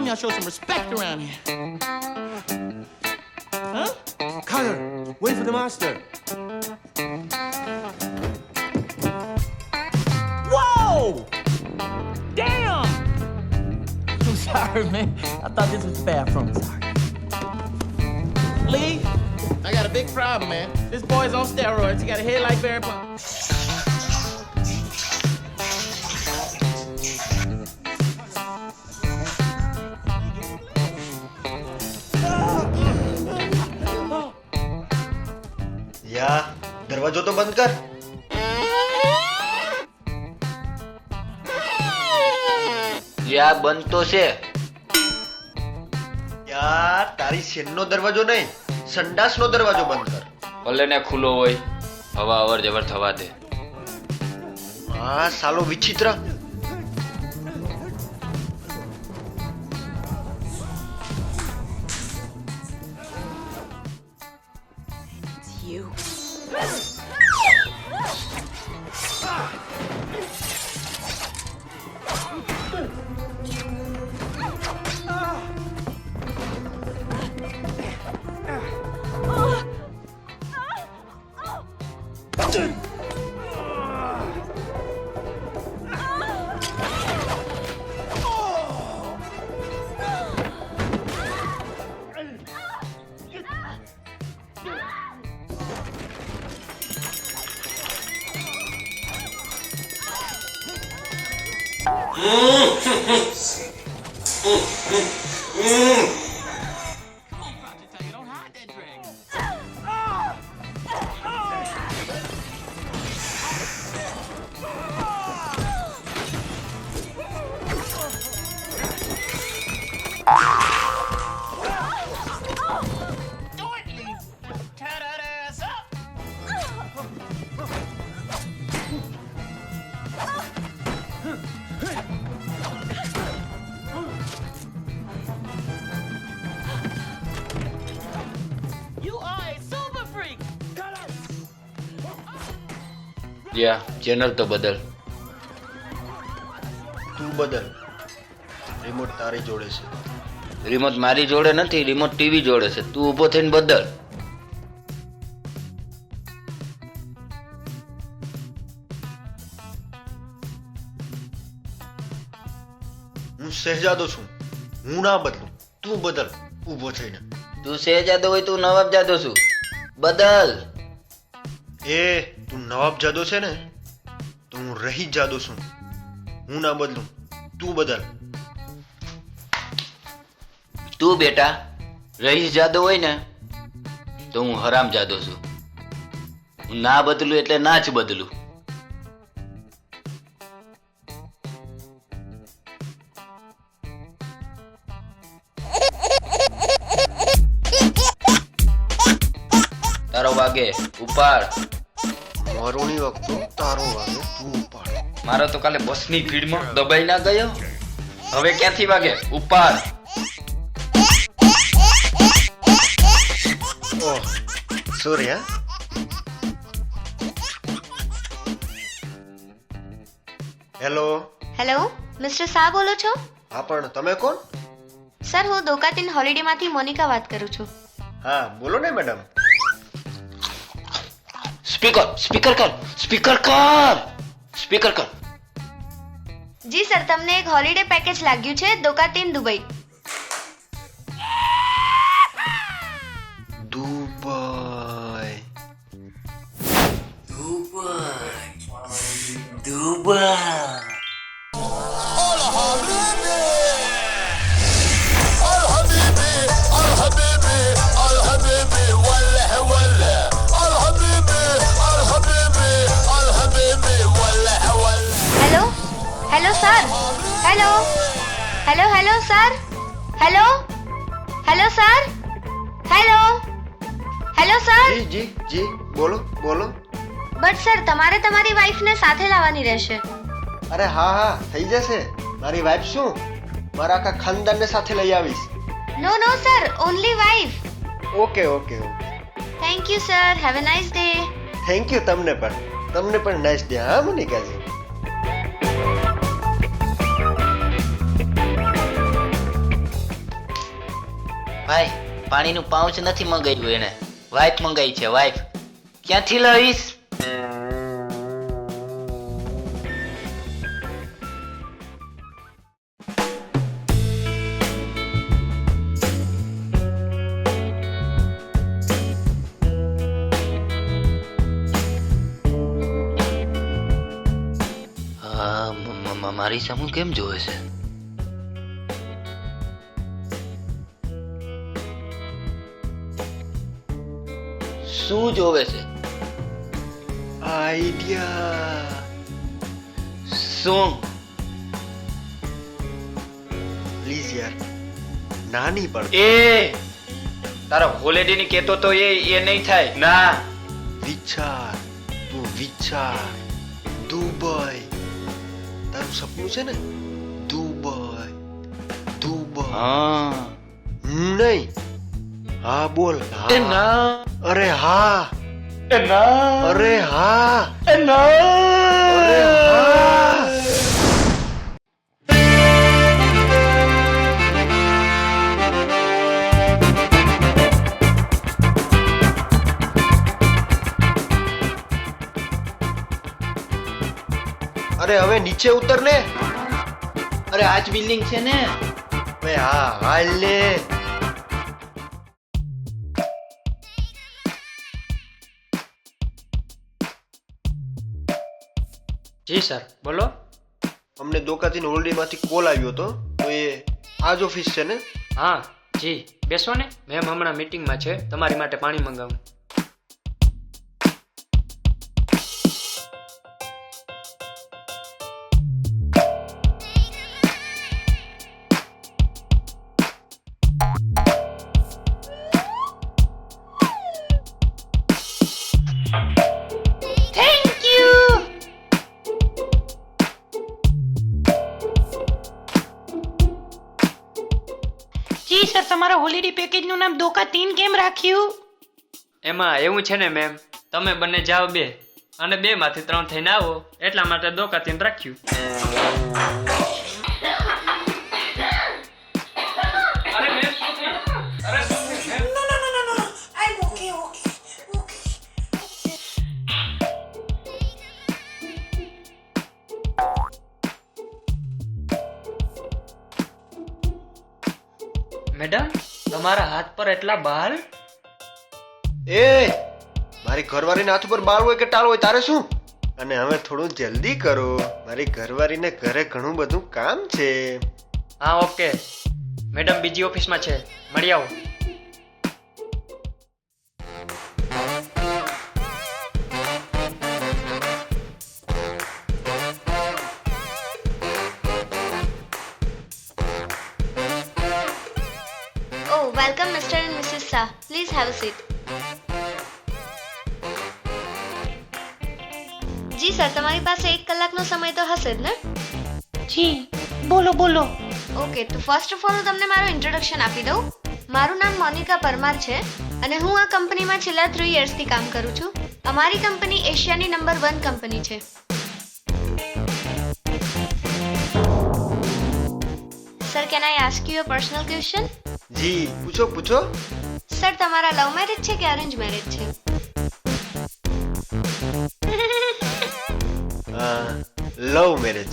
time y'all show some respect around here. Huh? Connor, wait for the master. Whoa! Damn! I'm sorry, man. I thought this was the bathroom. Sorry. Lee, I got a big problem, man. This boy's on steroids. He got a head like Barry Bonds. યા દરવાજો તો બંધ કર. યા બંધ તો છે. યાર તારી શેનનો દરવાજો નહીં, સંડાસનો દરવાજો બંધ કર. ભલે ને ખુલ્લો હોય, હવા અવર જવર થવા દે. હા સાલો વિચિત્ર. Don't hide that drag. Do it, Lee. Tie that ass up. You are a super freak. Yeah channel તો બદલ. તું બદલ. રિમોટ તારી જોડે છે. રિમોટ મારી જોડે નથી, રિમોટ ટીવી જોડે છે. તું ઊભો થઈને બદલ. હું શહેજાદો છું, હું ના બદલું. તું બદલ ઊભો થઈને. તું શહેજાદો હોય, તું નવાબજાદો છું. બદલ. એ તું નવાબ જાદો છે ને, તો હું રહી જાદો છું. હું ના બદલું, તું બદલ. તું બેટા રહીશ જાદો હોય ને, તો હું હરામ જાદો છું. હું ના બદલું એટલે ના જ બદલું. તારો વાગે ઉપાડ. મારો ની વખતો તારો વાગે, તું ઉપાડ. મારો તો કાલે બસની ભીડમાં દબાઈ ના ગયો. હવે ક્યાંથી વાગે? ઉપાડ. ઓહ સોરી હા. હેલો. હેલો મિસ્ટર શાહ બોલો છો? હા પણ તમે કોણ? સર હું દોકાતીન હોલિડેમાંથી મોનિકા વાત કરું છું. હા બોલો ને મેડમ. સ્પીકર સ્પીકર કર, સ્પીકર કર, સ્પીકર કર. જી સર તમને એક હોલિડે પેકેજ લાગ્યું છે દોકાતીન Dubai. Dubai. Hello hello sir, hello hello hello sir, hello hello sir, hello hello sir. જી જી જી બોલો બોલો. બટ સર તમારે તમારી વાઈફને સાથે લાવવાની રહેશે. અરે હા હા થઈ જશે. મારી વાઈફ શું, મારા આખા ખાનદાનને સાથે લઈ આવીશ. No no sir, only wife. Okay okay okay. Thank you sir, have a nice day. Thank you તમને પણ નાઇસ ડે. હા મોનિકાજી. ભાઈ પાણીનું પાઉચ નથી મંગાવ્યું એને, વાઈફ મંગાવી છે, વાઈફ. ક્યાંથી લાવીશ? મારી સામું કેમ જોવે છે? શું જોવે છે? આઈડિયા. શું? પ્લીઝ યાર, નાની પડ. એ તારા હોલિડે ની કેતો તો એ નહીં થાય ના. વિચાર, તું વિચાર. દુબઈ તારું સપનું છે ને? Dubai, Dubai. હા. નહીં, હા બોલ. એ હા. ના. અરે હા. એ ના. અરે હા. એ ના. અરે હા. અરે હવે નીચે ઉતર ને. અરે આજ બિલ્ડિંગ છે ને. બે હા હાલ ને. જી સર, બોલો. અમને દોકાથી હોલિડે માંથી કોલ આવ્યો હતો, તો એ આ જ ઓફિસ છે ને? હા જી, બેસો ને. મેમ હમણાં મીટિંગમાં છે, તમારી માટે પાણી મંગાવું. જી સર, તમારા હોલિડે પેકેજનું નામ દોકા 3 કેમ રાખ્યું? એમાં એવું છે ને મેમ, તમે બંને જાઓ 2 અને 2 માંથી 3 થઈને આવો, એટલા માટે દોકાતીન રાખ્યું. અરે મેમ, શું થયું? અરે શું થયું મેમ? I'm okay. મેડમ, તમારા હાથ પર એટલા બાલ? એ મારી ઘરવાળીના હાથ ઉપર બાળ હોય કે ટાળ હોય, તારે શું? અને હવે થોડું જલ્દી કરો, મારી ઘરવાળીને ઘરે ઘણું બધું કામ છે. હા ઓકે મેડમ, બીજી ઓફિસમાં છે, મળી આવો. Oh, welcome Mr. and Mrs. Shah. Please have a seat. જી સર, તમારી પાસે 1 કલાકનો સમય તો હશે જ ને? જી, બોલો. ઓકે, તો ફર્સ્ટ ઓફ ઓલ હું તમને મારું ઇન્ટ્રોડક્શન આપી દઉં. મારું નામ મોનિકા પરમાર છે અને હું આ કંપનીમાં છેલ્લા 3 યર્સથી કામ કરું છું. અમારી કંપની એશિયાની નંબર 1 કંપની છે. Sir, can I ask you a personal question? જી પૂછો. સર, તમારા લવ મેરેજ છે કે અરેન્જ મેરેજ છે? Love marriage.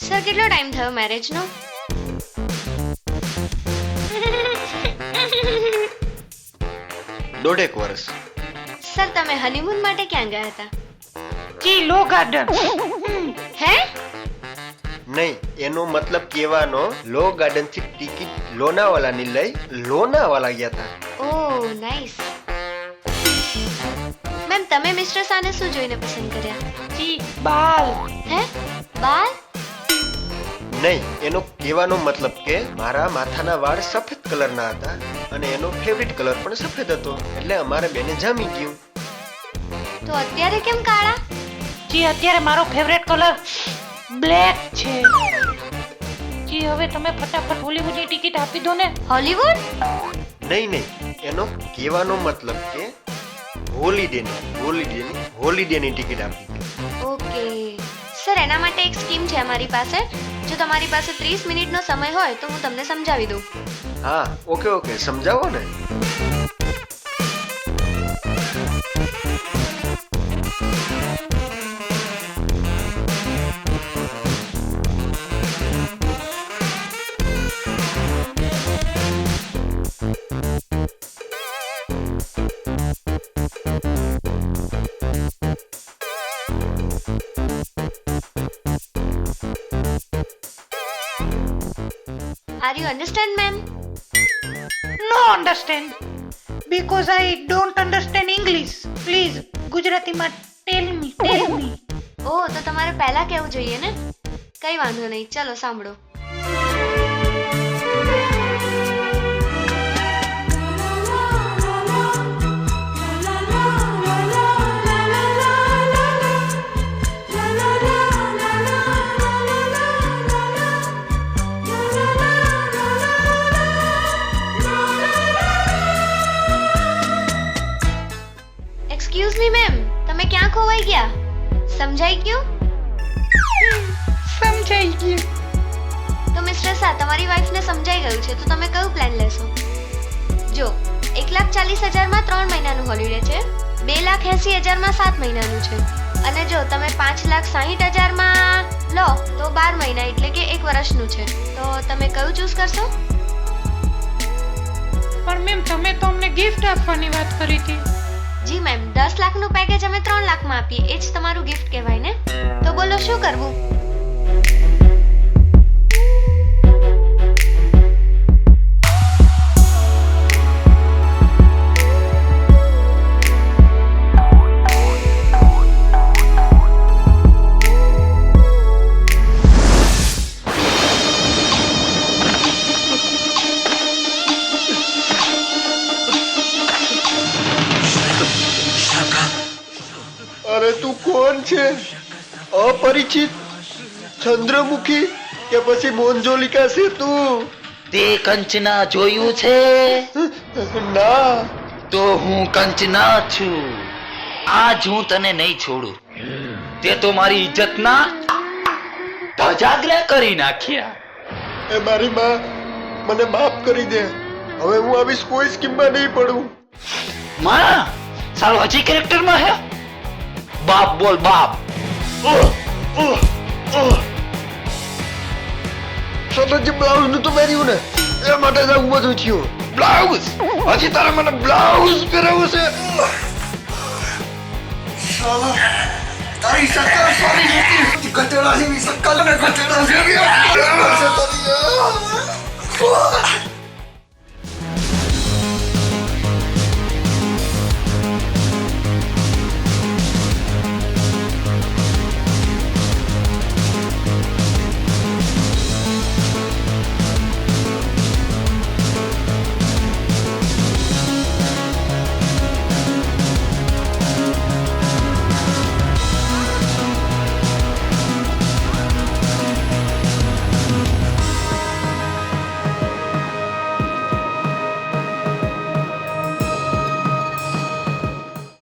સર, કેટલો ટાઈમ થયો મેરેજનો? દોઢેક વર્ષ. સર, તમે હનીમૂન માટે ક્યાં ગયા હતા? જી, લો ગાર્ડન. હે? નહીં, એનો મતલબ કહેવાનો લો ગાર્ડન થી ટિકિટ લોનાવાલાની લઈ લોનાવાલા ગયા હતા. ઓહ, નાઈસ. મેમ, તમે મિસ્ટર શાહને શું જોઈને પસંદ કર્યા? જી, બાલ. હે? બાલ? નહીં, એનો કહેવાનો મતલબ કે મારા માથાના વાળ સફેદ કલરના હતા અને એનો ફેવરિટ કલર પણ સફેદ હતો, એટલે અમારે બેને જામી ગયું. તો અત્યારે કેમ કાળા? જી, અત્યારે મારો ફેવરેટ કલર બ્લેક છે. જી, હવે તમે ફટાફટ હોલીવુડની ટિકિટ આપી દો ને. હોલીવુડ? નહીં, એનો કહેવાનો મતલબ કે હોલિડેની ટિકિટ આપી. ઓકે સર, એના માટે એક સ્કીમ છે અમારી પાસે. જો તમારી પાસે 30 મિનિટનો સમય હોય તો હું તમને સમજાવી દઉં. હા ઓકે સમજાવો ને. Are you understand ma'am? No understand because I don't understand English. Please ગુજરાતીમાં ટેલ મી. ઓહ, તો તમારે પહેલા કહેવું જોઈએ ને. કઈ વાંધો નહીં, ચલો સાંભળો. એક્સક્યુઝ મી મેમ, તમે ક્યાં ખોવાઈ ગયા? સમજાઈ ગયું? સમજાઈ ગયું. તો મિસ્ટર શાહ, તમારી વાઈફને સમજાઈ ગયું છે, તો તમે કયું પ્લાન લેશો? જો 1,40,000 3 મહિનાનું હોલિડે છે, 2,80,000 7 મહિનાનું છે, અને જો તમે 5,60,000 લો તો 12 મહિના એટલે કે 1 વર્ષનું છે. તો તમે કયું ચૂઝ કરશો? પણ મેમ તમે તો અમને ગિફ્ટ આપવાની વાત કરી હતી. જી મેમ, 10 લાખનું પેકેજ અમે 3 લાખમાં આપીએ, એ જ તમારું ગિફ્ટ કહેવાય ને. તો બોલો શું કરવું? અરે તું કોણ છે? અપરિચિત ચંદ્રમુખી કે પછી મોન્જોલિકા છે તું? તે કંચના જોયું છે? ના. તો હું કંચના છું. આજ હું તને નહીં છોડું. તે તો મારી ઇજ્જતના ધજાગરા કરી નાખ્યા. એ મારી માં, મને માફ કરી દે. હવે હું આવી કોઈ સ્કીમમાં નહીં પડું. માં સાલો હજી કેરેક્ટરમાં હે? બાપ બોલ બાપ. સતત જે બ્લાઉઝ નું તો પહેર્યું ને એ માટે જ આવું બધું થયું. બ્લાઉઝ હજી તારે મને બ્લાઉઝ પહેરાવું છે? સાલા, તારી શક્કલ સારી નથી. ગધેડા જેવી શક્કલ ને ગધેડા જેવી